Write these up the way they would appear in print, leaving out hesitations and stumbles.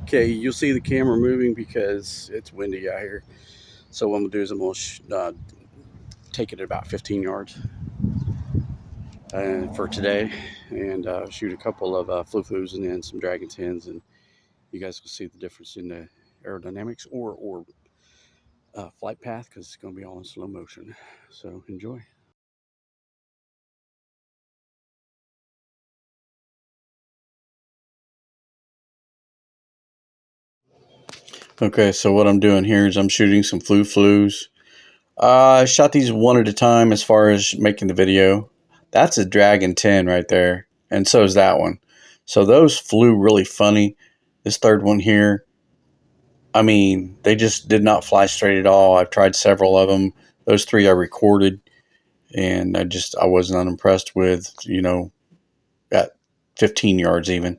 Okay, you'll see the camera moving because it's windy out here. So what I'm gonna do is I'm gonna take it at about 15 yards for today, and shoot a couple of flu-flus and then some dragon tins, and you guys will see the difference in the aerodynamics or flight path because it's gonna be all in slow motion. So enjoy. Okay, so what I'm doing here is I'm shooting some flu-flus. I shot these one at a time as far as making the video. That's a Dragon 10 right there. And so is that one. So those flew really funny. This third one here, I mean, they just did not fly straight at all. I've tried several of them. Those three I recorded, and I wasn't unimpressed with, at 15 yards even.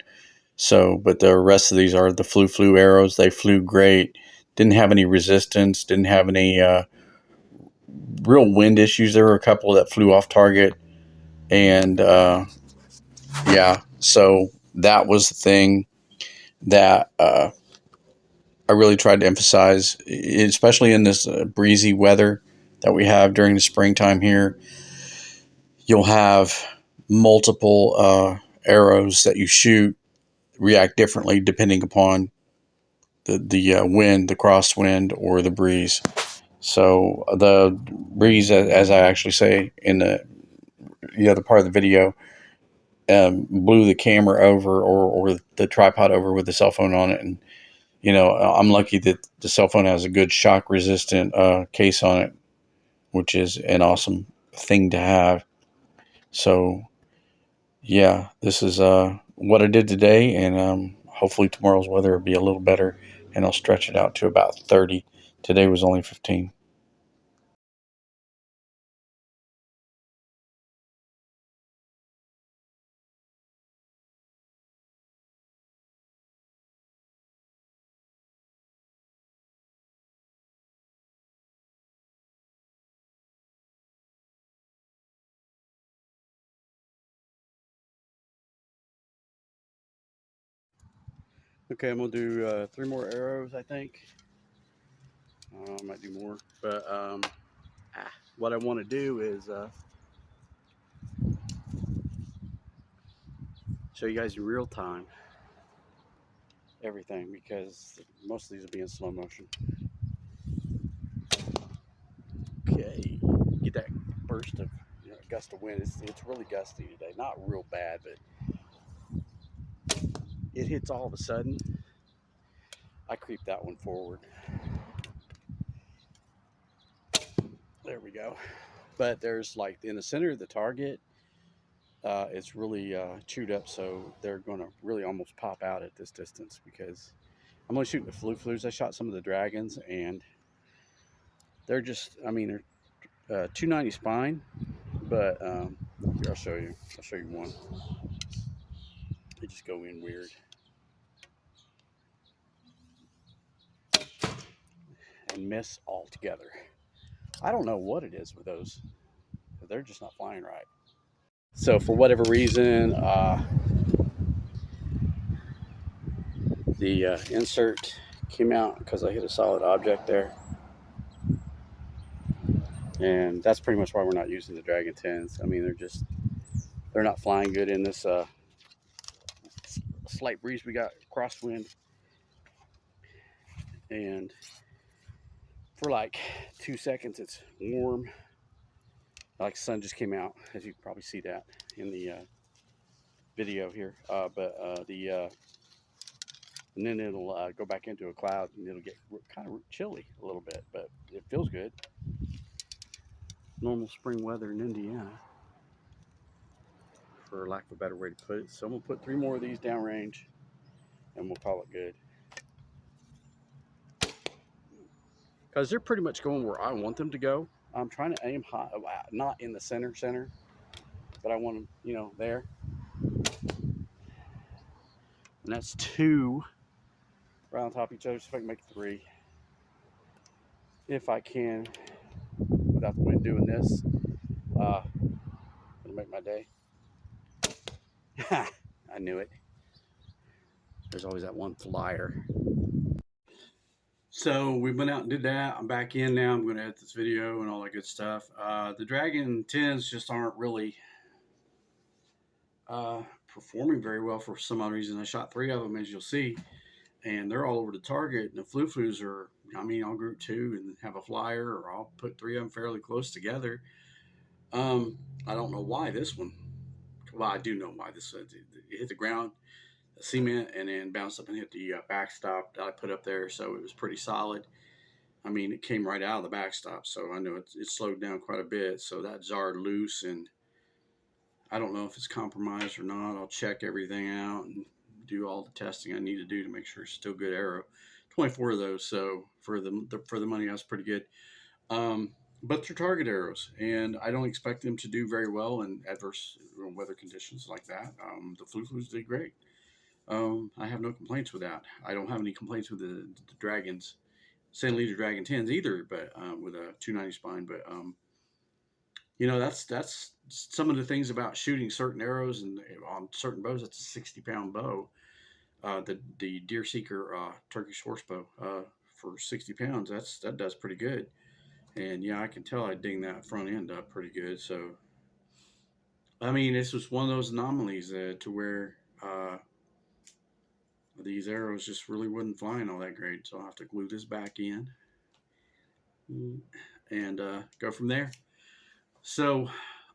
So, but the rest of these are the flu arrows. They flew great. Didn't have any resistance. Didn't have any real wind issues. There were a couple that flew off target, and yeah, so that was the thing that I really tried to emphasize, especially in this breezy weather that we have during the springtime here. You'll have multiple arrows that you shoot react differently depending upon the wind, the crosswind, or the breeze. So the breeze, as I actually say in the other part of the video, blew the camera over or the tripod over with the cell phone on it. And, I'm lucky that the cell phone has a good shock resistant case on it, which is an awesome thing to have. So, yeah, this is what I did today. And hopefully tomorrow's weather will be a little better and I'll stretch it out to about 30. Today was only 15. Okay, I'm gonna do three more arrows, I think. I might do more, but what I want to do is show you guys in real time everything because most of these will be in slow motion. Okay, get that burst of gust of wind. It's really gusty today, not real bad, but it hits all of a sudden. I creep that one forward. There we go. But there's like in the center of the target, it's really chewed up, so they're going to really almost pop out at this distance because I'm only shooting the flu-flus. I shot some of the dragons, and they're just, I mean, they're 290 spine, but here, I'll show you. I'll show you one. They just go in weird and miss altogether. I don't know what it is with those. They're just not flying right. So for whatever reason, the insert came out because I hit a solid object there. And that's pretty much why we're not using the Dragon 10s. I mean, they're not flying good in this slight breeze we got, crosswind. And for like 2 seconds, it's warm. Like the sun just came out, as you can probably see that in the video here. And then it'll go back into a cloud and it'll get kind of chilly a little bit, but it feels good. Normal spring weather in Indiana, for lack of a better way to put it. So I'm gonna put three more of these downrange and we'll call it good. Because they're pretty much going where I want them to go. I'm trying to aim high, not in the center, but I want them, there. And that's two right on top of each other. So if I can make three, if I can, without the wind doing this, it'll make my day. I knew it. There's always that one flyer. So we went out and did that. I'm back in now. I'm going to edit this video and all that good stuff. The Dragon 10s just aren't really performing very well for some odd reason. I shot 3 of them, as you'll see, and they're all over the target. And the flu-flus are, I mean, I'll group 2 and have a flyer, or I'll put 3 of them fairly close together. I don't know why this one. Well, I do know why this it hit the ground, the cement, and then bounced up and hit the backstop that I put up there. So it was pretty solid. I mean, it came right out of the backstop, so I know it slowed down quite a bit. So that jarred loose, and I don't know if it's compromised or not. I'll check everything out and do all the testing I need to do to make sure it's still good arrow. 24 of those, so for the money, that's pretty good. But they're target arrows, and I don't expect them to do very well in adverse weather conditions like that. The flu-flus did great. I have no complaints with that. I don't have any complaints with the Dragons, San Leader Dragon 10s either, but with a 290 spine. But that's some of the things about shooting certain arrows and on certain bows. That's a 60-pound bow. The Deer Seeker Turkish horse bow for 60 pounds. That does pretty good. And yeah, I can tell I ding that front end up pretty good. So I mean, this was one of those anomalies to where these arrows just really wasn't flying all that great. So I'll have to glue this back in and go from there. So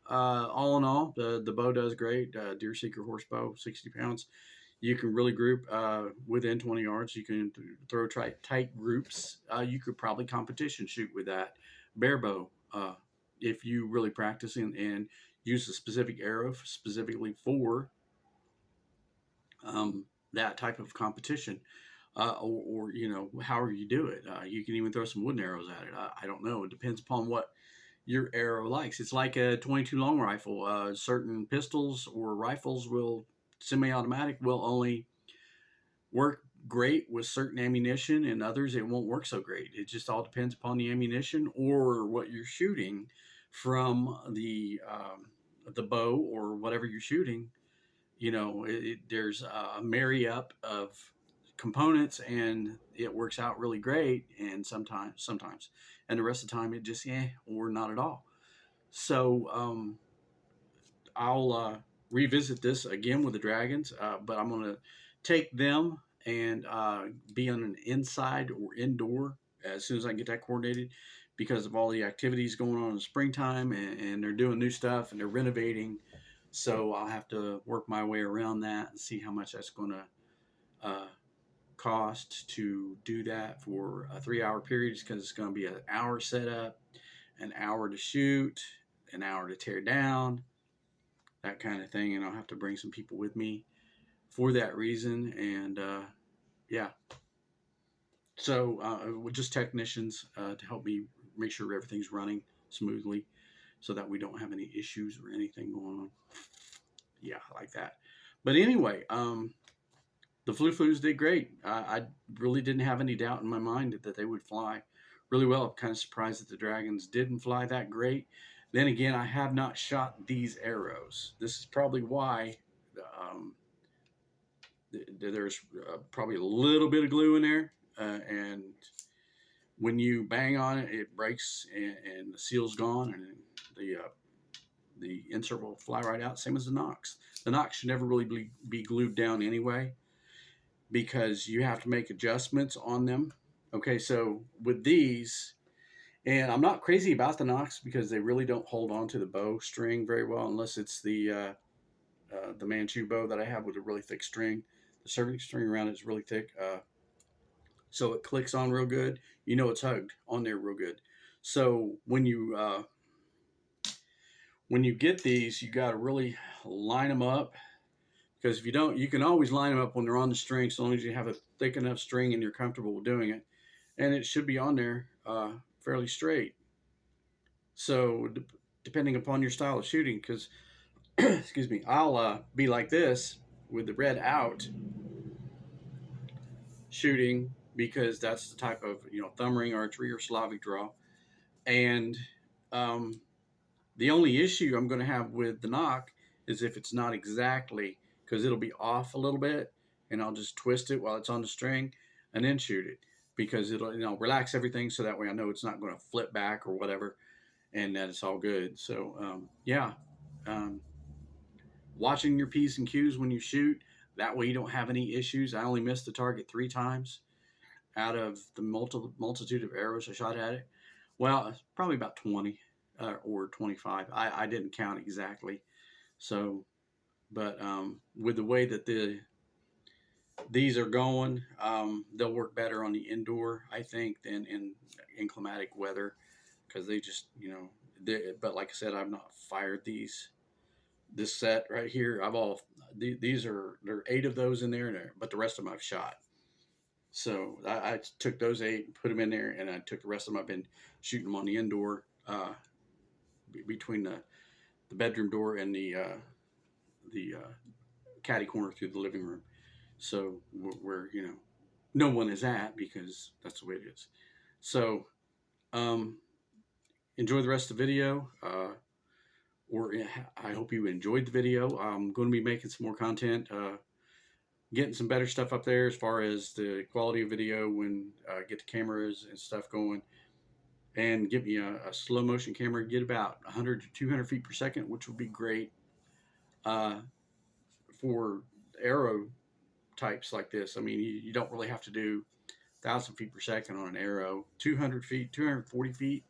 all in all, the bow does great. Deer Seeker horse bow, 60 pounds. You can really group within 20 yards. You can throw tight groups. You could probably competition shoot with that bear bow if you really practice and use a specific arrow specifically for that type of competition. Or however you do it. You can even throw some wooden arrows at it. I don't know. It depends upon what your arrow likes. It's like a 22 long rifle. Certain pistols or rifles semi-automatic will only work great with certain ammunition, and others it won't work so great. It just all depends upon the ammunition or what you're shooting from the bow or whatever you're shooting. There's a marry up of components, and it works out really great. And sometimes, and the rest of the time it just or not at all. So I'll revisit this again with the Dragons, but I'm going to take them and be on an inside or indoor as soon as I can get that coordinated, because of all the activities going on in the springtime, and they're doing new stuff and they're renovating. So I'll have to work my way around that and see how much that's going to cost to do that for a 3-hour period, because it's going to be an hour setup, an hour to shoot, an hour to tear down, that kind of thing. And I'll have to bring some people with me for that reason. And yeah, so with just technicians to help me make sure everything's running smoothly so that we don't have any issues or anything going on. Yeah, like that. But anyway, the flu-flus did great. I really didn't have any doubt in my mind that they would fly really well. I'm kind of surprised that the Dragons didn't fly that great. Then again, I have not shot these arrows. This is probably why um, there's probably a little bit of glue in there. And when you bang on it, it breaks, and the seal's gone, and the insert will fly right out, same as the nocks. The nocks should never really be glued down anyway, because you have to make adjustments on them. Okay, so with these, and I'm not crazy about the nocks because they really don't hold on to the bow string very well, unless it's the Manchu bow that I have with a really thick string. The serving string around it is really thick, so it clicks on real good. It's hugged on there real good. So when you get these, you got to really line them up, because if you don't, you can always line them up when they're on the string, so long as you have a thick enough string and you're comfortable with doing it, and it should be on there fairly straight. So depending upon your style of shooting, because excuse me, I'll be like this with the red out shooting, because that's the type of thumb ring archery or Slavic draw. And the only issue I'm going to have with the nock is if it's not exactly, because it'll be off a little bit, and I'll just twist it while it's on the string and then shoot it. because it'll relax everything, so that way I know it's not going to flip back or whatever, and that it's all good. So yeah, um, watching your P's and Q's when you shoot. That way you don't have any issues. I only missed the target 3 times out of the multitude of arrows I shot at it. Well, probably about 20 or 25. I didn't count exactly. So, but with the way that these are going, they'll work better on the indoor, I think, than in climatic weather, because they just, but like I said, I've not fired this set right here. These are, there are 8 of those in there, but the rest of them I've shot. So I took those 8 and put them in there, and I took the rest of them. I've been shooting them on the indoor, between the bedroom door and the caddy corner through the living room. So where no one is at, because that's the way it is. So um, enjoy the rest of the video. Or I hope you enjoyed the video. I'm going to be making some more content, getting some better stuff up there as far as the quality of video, when get the cameras and stuff going, and get me a slow motion camera. Get about 100 to 200 feet per second, which would be great uh, for arrow types like this. I mean, you don't really have to do 1,000 feet per second on an arrow. 200 feet, 240 feet,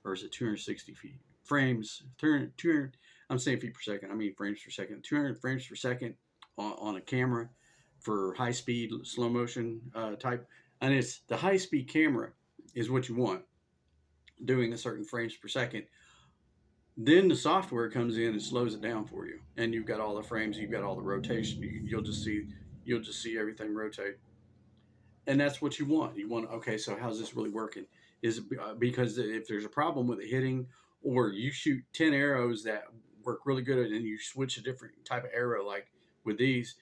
or is it 260 feet? Frames, 200, I'm saying feet per second. I mean frames per second. 200 frames per second on a camera for high speed, slow motion type. And it's the high speed camera is what you want, doing a certain frames per second. Then the software comes in and slows it down for you, and you've got all the frames, you've got all the rotation. You'll just see everything rotate, and that's what you want. You want, okay, so how's this really working? Is it because if there's a problem with it hitting, or you shoot 10 arrows that work really good, and you switch a different type of arrow, like with these,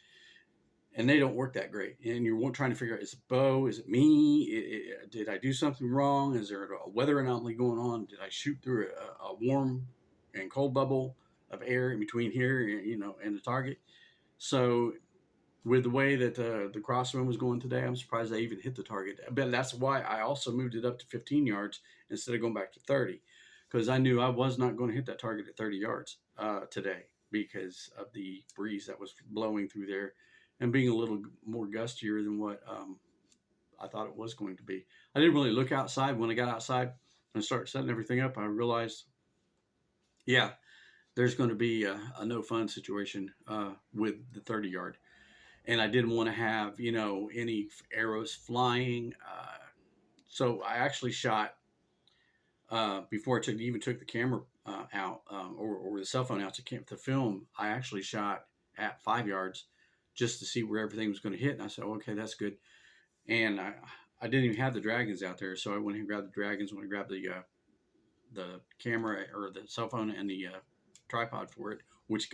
and they don't work that great, and you're trying to figure out, is it bow? Is it me? Did I do something wrong? Is there a weather anomaly going on? Did I shoot through a warm and cold bubble of air in between here, and the target? So with the way that the crosswind was going today, I'm surprised I even hit the target. But that's why I also moved it up to 15 yards instead of going back to 30, because I knew I was not going to hit that target at 30 yards today, because of the breeze that was blowing through there and being a little more gustier than what I thought it was going to be. I didn't really look outside. When I got outside and started setting everything up, I realized, yeah, there's going to be a no fun situation with the 30 yard. And I didn't want to have, any arrows flying. So I actually shot, before I even took the camera out, or the cell phone out to film. I actually shot at 5 yards just to see where everything was going to hit. And I said, okay, that's good. And I didn't even have the dragons out there, so I went and grabbed the dragons when I grabbed the camera or the cell phone and the tripod for it, which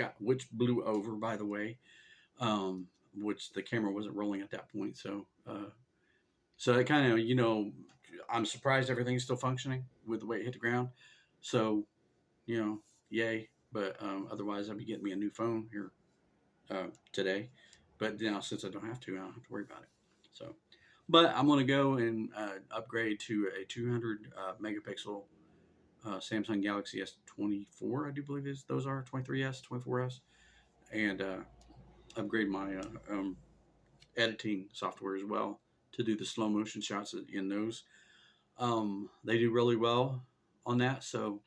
blew over, by the way. Which the camera wasn't rolling at that point. So it kind of, I'm surprised everything's still functioning with the way it hit the ground. So, yay. But otherwise, I'd be getting me a new phone here today. But now, since I don't have to worry about it. So, but I'm going to go and upgrade to a 200 megapixel Samsung Galaxy S24, I do believe those are 23s, 24s, and upgrade my editing software as well to do the slow motion shots in those. They do really well on that. So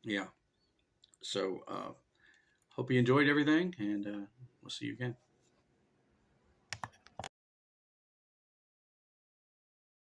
yeah. So hope you enjoyed everything, and we'll see you again.